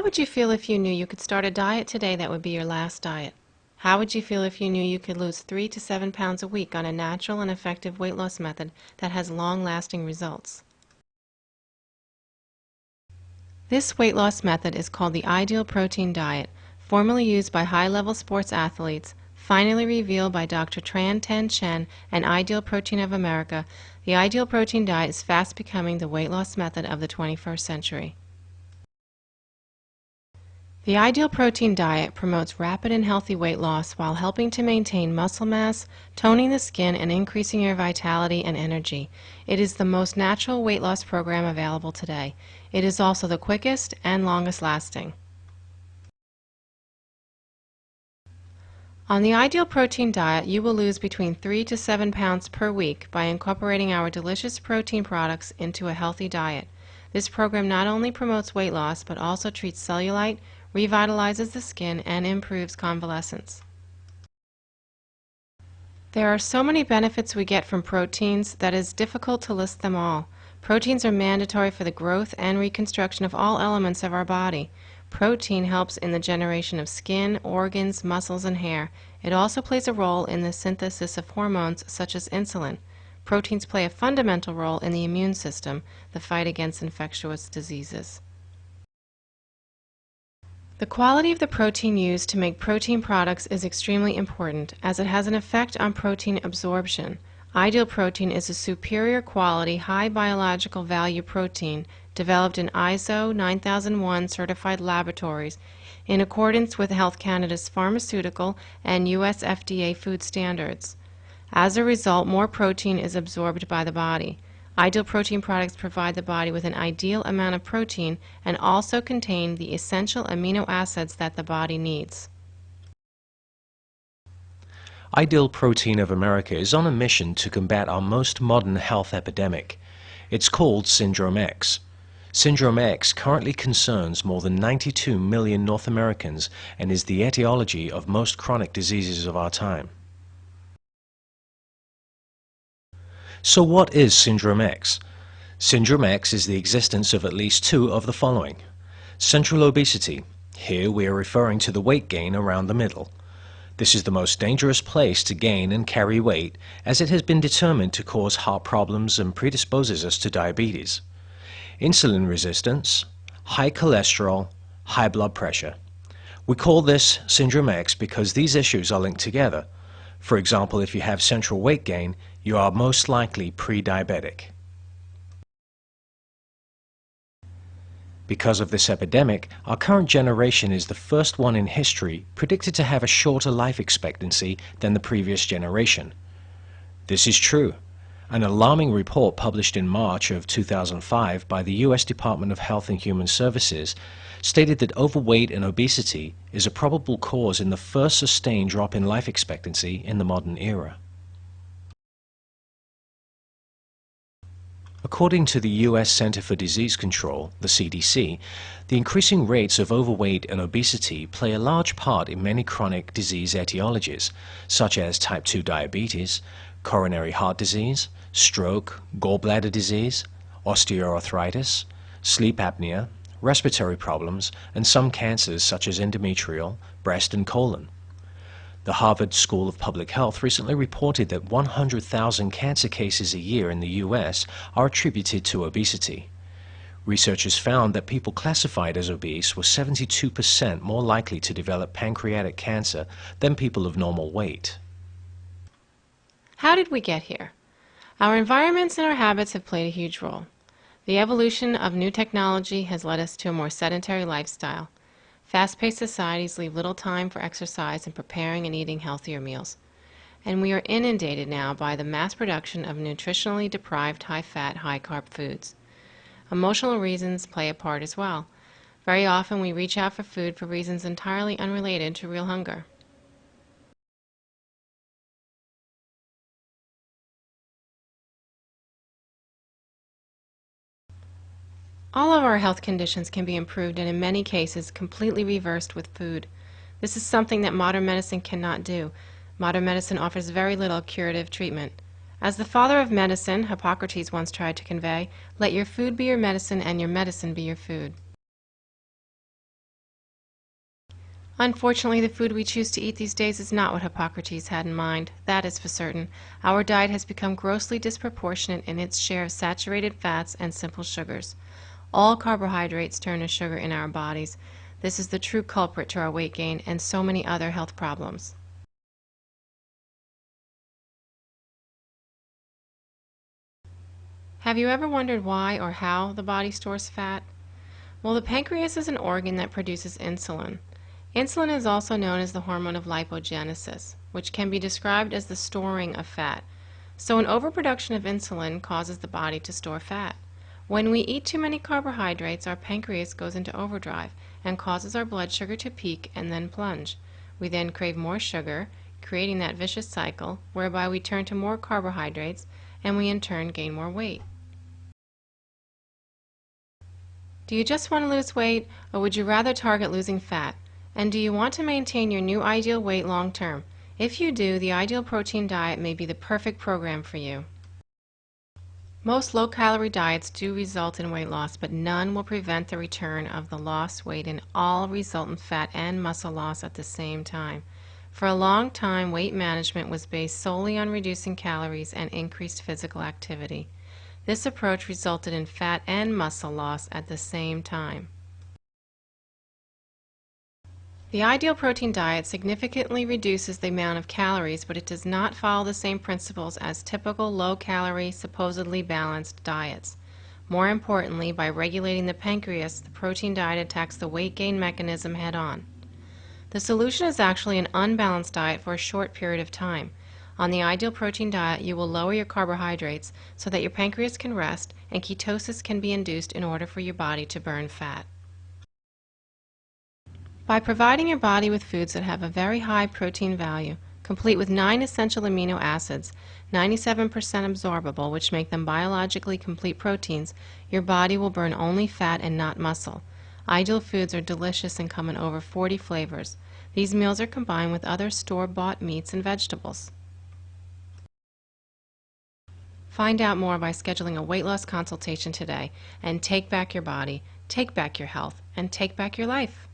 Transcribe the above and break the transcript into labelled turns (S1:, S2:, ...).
S1: would you feel if you knew you could start a diet today that would be your last diet? How would you feel if you knew you could lose 3 to 7 pounds a week on a natural and effective weight loss method that has long-lasting results? This weight loss method is called the ideal protein diet, formerly used by high-level sports athletes, finally revealed by Dr. Tran Tan Chen and Ideal Protein of America. The ideal protein diet is fast becoming the weight loss method of the 21st century. The ideal protein diet promotes rapid and healthy weight loss while helping to maintain muscle mass, toning the skin, and increasing your vitality and energy. It is the most natural weight loss program available today. It is also the quickest and longest lasting. On the ideal protein diet, you will lose between 3 to 7 pounds per week by incorporating our delicious protein products into a healthy diet. This program not only promotes weight loss, but also treats cellulite, revitalizes the skin, and improves convalescence. There are so many benefits we get from proteins that it is difficult to list them all. Proteins are mandatory for the growth and reconstruction of all elements of our body. Protein helps in the generation of skin, organs, muscles, and hair. It also plays a role in the synthesis of hormones such as insulin. Proteins play a fundamental role in the immune system, the fight against infectious diseases. The quality of the protein used to make protein products is extremely important, as it has an effect on protein absorption. Ideal protein is a superior quality, high biological value protein developed in ISO 9001 certified laboratories in accordance with Health Canada's pharmaceutical and US FDA food standards. As a result, more protein is absorbed by the body. Ideal protein products provide the body with an ideal amount of protein and also contain the essential amino acids that the body needs.
S2: Ideal Protein of America is on a mission to combat our most modern health epidemic. It's called Syndrome X. Syndrome X currently concerns more than 92 million North Americans and is the etiology of most chronic diseases of our time. So what is Syndrome X? Syndrome X is the existence of at least two of the following. Central obesity. Here we are referring to the weight gain around the middle. This is the most dangerous place to gain and carry weight, as it has been determined to cause heart problems and predisposes us to diabetes. Insulin resistance, high cholesterol, high blood pressure. We call this Syndrome X because these issues are linked together. For example, if you have central weight gain, you are most likely pre-diabetic. Because of this epidemic, our current generation is the first one in history predicted to have a shorter life expectancy than the previous generation. This is true. An alarming report published in March of 2005 by the US Department of Health and Human Services stated that overweight and obesity is a probable cause in the first sustained drop in life expectancy in the modern era. According to the US Center for Disease Control, the CDC, the increasing rates of overweight and obesity play a large part in many chronic disease etiologies, such as type 2 diabetes, coronary heart disease, stroke, gallbladder disease, osteoarthritis, sleep apnea, respiratory problems, and some cancers such as endometrial, breast, and colon. The Harvard School of Public Health recently reported that 100,000 cancer cases a year in the U.S. are attributed to obesity. Researchers found that people classified as obese were 72% more likely to develop pancreatic cancer than people of normal weight.
S1: How did we get here? Our environments and our habits have played a huge role. The evolution of new technology has led us to a more sedentary lifestyle. Fast-paced societies leave little time for exercise and preparing and eating healthier meals. And we are inundated now by the mass production of nutritionally deprived high-fat, high-carb foods. Emotional reasons play a part as well. Very often we reach out for food for reasons entirely unrelated to real hunger. All of our health conditions can be improved and in many cases completely reversed with food. This is something that modern medicine cannot do. Modern medicine offers very little curative treatment. As the father of medicine, Hippocrates once tried to convey, let your food be your medicine and your medicine be your food. Unfortunately, the food we choose to eat these days is not what Hippocrates had in mind. That is for certain. Our diet has become grossly disproportionate in its share of saturated fats and simple sugars. All carbohydrates turn to sugar in our bodies. This is the true culprit to our weight gain and so many other health problems. Have you ever wondered why or how the body stores fat? Well, the pancreas is an organ that produces insulin. Insulin is also known as the hormone of lipogenesis, which can be described as the storing of fat. So an overproduction of insulin causes the body to store fat. When we eat too many carbohydrates, our pancreas goes into overdrive and causes our blood sugar to peak and then plunge. We then crave more sugar, creating that vicious cycle whereby we turn to more carbohydrates and we in turn gain more weight. Do you just want to lose weight, or would you rather target losing fat? And do you want to maintain your new ideal weight long term? If you do, the ideal protein diet may be the perfect program for you. Most low-calorie diets do result in weight loss, but none will prevent the return of the lost weight and all resultant fat and muscle loss at the same time. For a long time, weight management was based solely on reducing calories and increased physical activity. This approach resulted in fat and muscle loss at the same time. The ideal protein diet significantly reduces the amount of calories, but it does not follow the same principles as typical low-calorie, supposedly balanced diets. More importantly, by regulating the pancreas, the protein diet attacks the weight gain mechanism head-on. The solution is actually an unbalanced diet for a short period of time. On the ideal protein diet, you will lower your carbohydrates so that your pancreas can rest and ketosis can be induced in order for your body to burn fat. By providing your body with foods that have a very high protein value, complete with 9 essential amino acids, 97% absorbable, which make them biologically complete proteins, your body will burn only fat and not muscle. Ideal foods are delicious and come in over 40 flavors. These meals are combined with other store-bought meats and vegetables. Find out more by scheduling a weight loss consultation today and take back your body, take back your health, and take back your life.